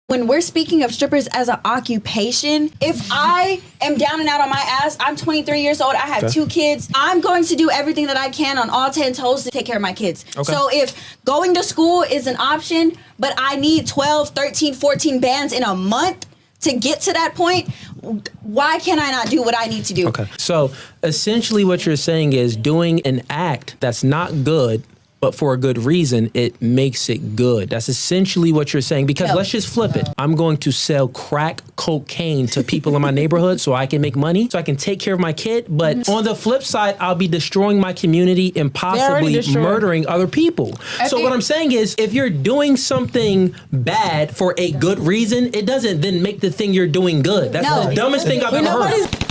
When we're speaking of strippers as an occupation, if I am down and out on my ass, I'm 23 years old, I have 2 kids, I'm going to do everything that I can on all 10 toes to take care of my kids. Okay. So if going to school is an option, but I need 12, 13, 14 bands in a month to get to that point, why can I not do what I need to do? Okay. So essentially what you're saying is doing an act that's not good, but for a good reason, it makes it good. That's essentially what you're saying. Because let's just flip it. I'm going to sell crack cocaine to people in my neighborhood so I can make money, so I can take care of my kid. But on the flip side, I'll be destroying my community and possibly murdering other people. So what I'm saying is, if you're doing something bad for a good reason, it doesn't then make the thing you're doing good. That's the dumbest thing I've ever heard.